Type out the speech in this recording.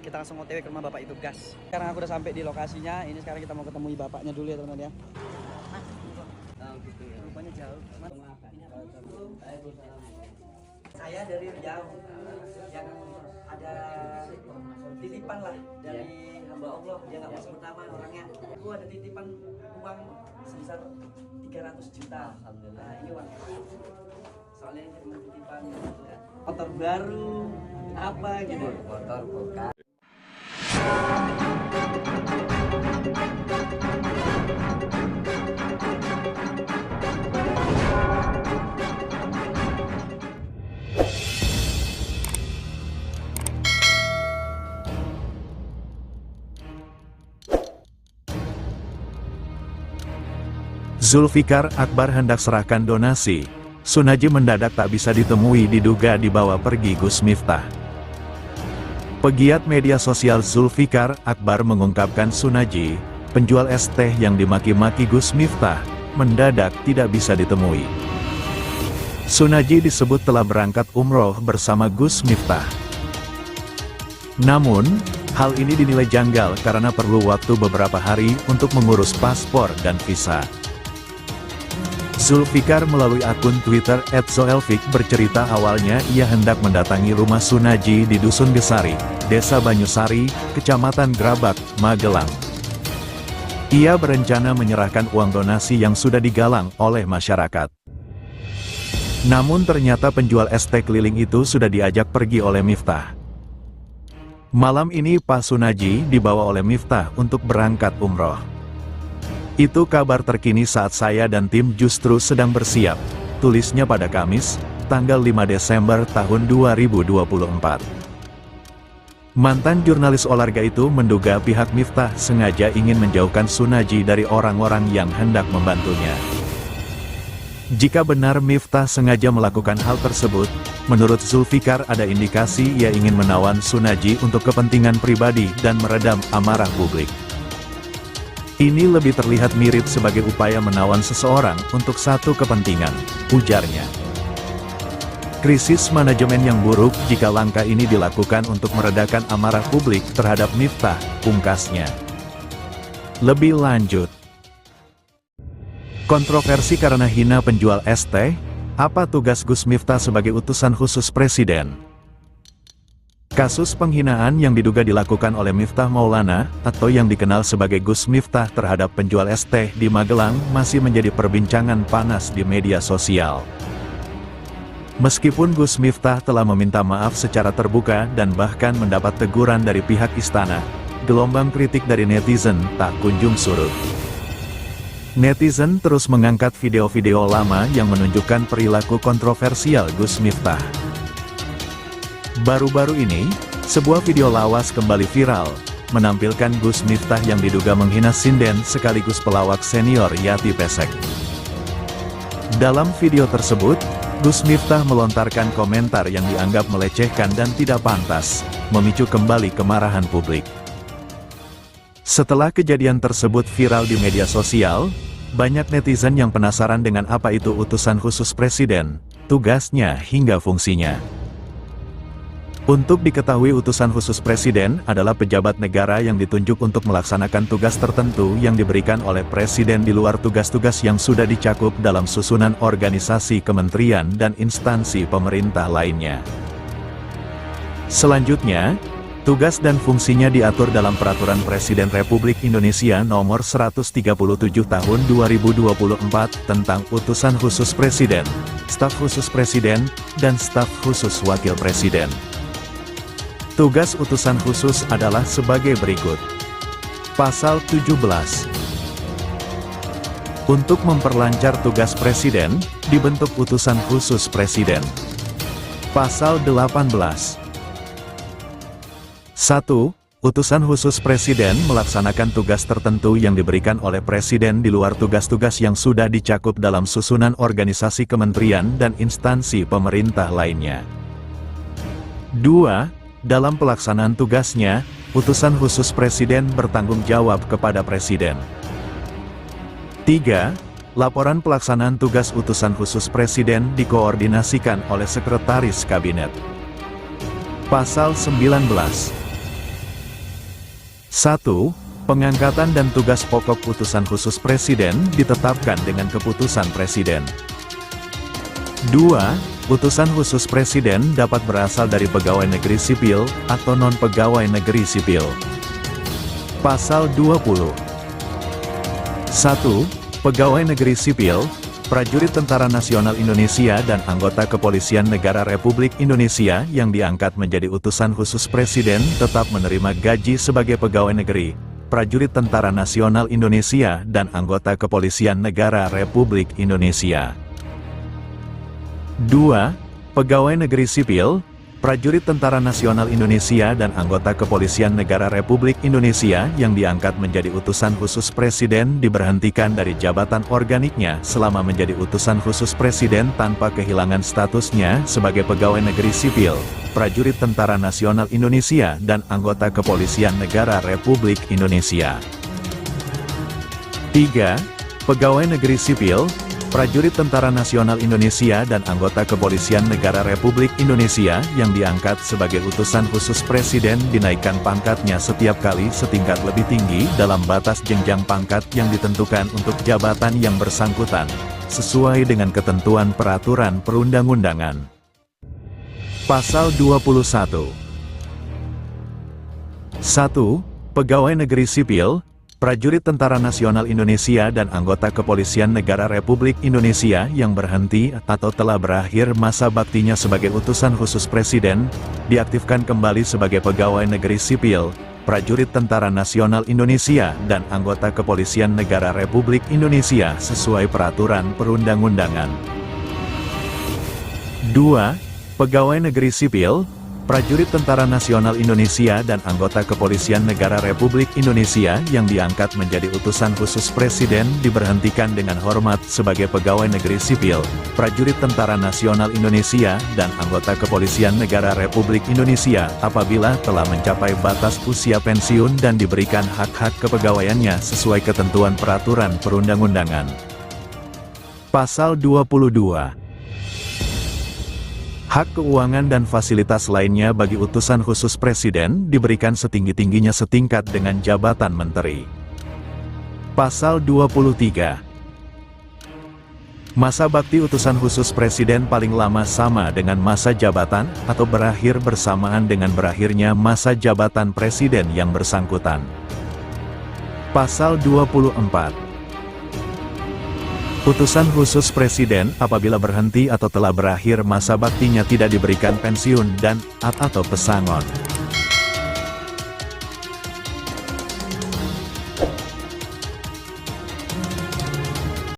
kita langsung OTW ke rumah bapak itu gas. Sekarang aku udah sampai di lokasinya. Ini sekarang kita mau ketemu bapaknya dulu ya teman-teman ya. Gitu ya. Rupanya jauh. Saya dari Riau. Yang ada titipan lah dari hamba Allah. Dia nggak mau sebut nama orangnya. Aku ada titipan uang sebesar 300 juta. Nah ini uang. Soalnya ini titipan motor baru apa gitu. Motor bukan. Zulfikar Akbar hendak serahkan donasi. Sunaji mendadak tak bisa ditemui, diduga dibawa pergi Gus Miftah. Pegiat media sosial Zulfikar Akbar mengungkapkan Sunaji, penjual es teh yang dimaki-maki Gus Miftah, mendadak tidak bisa ditemui. Sunaji disebut telah berangkat umroh bersama Gus Miftah. Namun, hal ini dinilai janggal karena perlu waktu beberapa hari untuk mengurus paspor dan visa. Zulfikar melalui akun Twitter @zoelfik bercerita awalnya ia hendak mendatangi rumah Sunaji di Dusun Gesari, Desa Banyusari, Kecamatan Grabak, Magelang. Ia berencana menyerahkan uang donasi yang sudah digalang oleh masyarakat. Namun ternyata penjual es teh keliling itu sudah diajak pergi oleh Miftah. Malam ini Pak Sunaji dibawa oleh Miftah untuk berangkat umroh. Itu kabar terkini saat saya dan tim justru sedang bersiap, tulisnya pada Kamis, tanggal 5 Desember tahun 2024. Mantan jurnalis olahraga itu menduga pihak Miftah sengaja ingin menjauhkan Sunaji dari orang-orang yang hendak membantunya. Jika benar Miftah sengaja melakukan hal tersebut, menurut Zulfikar ada indikasi ia ingin menawan Sunaji untuk kepentingan pribadi dan meredam amarah publik. Ini lebih terlihat mirip sebagai upaya menawan seseorang untuk satu kepentingan, ujarnya. Krisis manajemen yang buruk jika langkah ini dilakukan untuk meredakan amarah publik terhadap Miftah, pungkasnya. Lebih lanjut, kontroversi karena hina penjual es teh, apa tugas Gus Miftah sebagai utusan khusus Presiden? Kasus penghinaan yang diduga dilakukan oleh Miftah Maulana, atau yang dikenal sebagai Gus Miftah terhadap penjual es teh di Magelang masih menjadi perbincangan panas di media sosial. Meskipun Gus Miftah telah meminta maaf secara terbuka dan bahkan mendapat teguran dari pihak istana, gelombang kritik dari netizen tak kunjung surut. Netizen terus mengangkat video-video lama yang menunjukkan perilaku kontroversial Gus Miftah. Baru-baru ini, sebuah video lawas kembali viral, menampilkan Gus Miftah yang diduga menghina sinden sekaligus pelawak senior Yati Pesek. Dalam video tersebut, Gus Miftah melontarkan komentar yang dianggap melecehkan dan tidak pantas, memicu kembali kemarahan publik. Setelah kejadian tersebut viral di media sosial, banyak netizen yang penasaran dengan apa itu utusan khusus Presiden, tugasnya hingga fungsinya. Untuk diketahui utusan khusus Presiden adalah pejabat negara yang ditunjuk untuk melaksanakan tugas tertentu yang diberikan oleh Presiden di luar tugas-tugas yang sudah dicakup dalam susunan organisasi kementerian dan instansi pemerintah lainnya. Selanjutnya, tugas dan fungsinya diatur dalam Peraturan Presiden Republik Indonesia Nomor 137 Tahun 2024 tentang Utusan Khusus Presiden, Staf Khusus Presiden, dan Staf Khusus Wakil Presiden. Tugas utusan khusus adalah sebagai berikut. Pasal 17. Untuk memperlancar tugas Presiden, dibentuk utusan khusus Presiden. Pasal 18. 1. Utusan khusus Presiden melaksanakan tugas tertentu yang diberikan oleh Presiden di luar tugas-tugas yang sudah dicakup dalam susunan organisasi kementerian dan instansi pemerintah lainnya. 2. Dalam pelaksanaan tugasnya, utusan khusus Presiden bertanggung jawab kepada Presiden. 3. Laporan pelaksanaan tugas utusan khusus Presiden dikoordinasikan oleh Sekretaris Kabinet. Pasal 19. 1. Pengangkatan dan tugas pokok utusan khusus Presiden ditetapkan dengan keputusan Presiden. 2. Utusan khusus Presiden dapat berasal dari pegawai negeri sipil atau non-pegawai negeri sipil. Pasal 20. 1. Pegawai negeri sipil, prajurit Tentara Nasional Indonesia dan anggota Kepolisian Negara Republik Indonesia yang diangkat menjadi utusan khusus Presiden tetap menerima gaji sebagai pegawai negeri, prajurit Tentara Nasional Indonesia dan anggota Kepolisian Negara Republik Indonesia. 2. Pegawai negeri sipil, prajurit Tentara Nasional Indonesia dan anggota Kepolisian Negara Republik Indonesia yang diangkat menjadi utusan khusus Presiden diberhentikan dari jabatan organiknya selama menjadi utusan khusus Presiden tanpa kehilangan statusnya sebagai pegawai negeri sipil, prajurit Tentara Nasional Indonesia dan anggota Kepolisian Negara Republik Indonesia. 3. Pegawai negeri sipil, prajurit Tentara Nasional Indonesia dan anggota Kepolisian Negara Republik Indonesia yang diangkat sebagai utusan khusus Presiden dinaikkan pangkatnya setiap kali setingkat lebih tinggi dalam batas jenjang pangkat yang ditentukan untuk jabatan yang bersangkutan, sesuai dengan ketentuan peraturan perundang-undangan. Pasal 21. 1. Pegawai negeri sipil, prajurit Tentara Nasional Indonesia dan anggota Kepolisian Negara Republik Indonesia yang berhenti atau telah berakhir masa baktinya sebagai utusan khusus Presiden, diaktifkan kembali sebagai pegawai negeri sipil, prajurit Tentara Nasional Indonesia dan anggota Kepolisian Negara Republik Indonesia sesuai peraturan perundang-undangan. 2. Pegawai negeri sipil, prajurit Tentara Nasional Indonesia dan anggota Kepolisian Negara Republik Indonesia yang diangkat menjadi utusan khusus Presiden diberhentikan dengan hormat sebagai pegawai negeri sipil, prajurit Tentara Nasional Indonesia dan anggota Kepolisian Negara Republik Indonesia apabila telah mencapai batas usia pensiun dan diberikan hak-hak kepegawaiannya sesuai ketentuan peraturan perundang-undangan. Pasal 22. Hak keuangan dan fasilitas lainnya bagi utusan khusus Presiden diberikan setinggi-tingginya setingkat dengan jabatan menteri. Pasal 23. Masa bakti utusan khusus Presiden paling lama sama dengan masa jabatan atau berakhir bersamaan dengan berakhirnya masa jabatan Presiden yang bersangkutan. Pasal 24. Utusan khusus Presiden apabila berhenti atau telah berakhir masa baktinya tidak diberikan pensiun dan atau pesangon.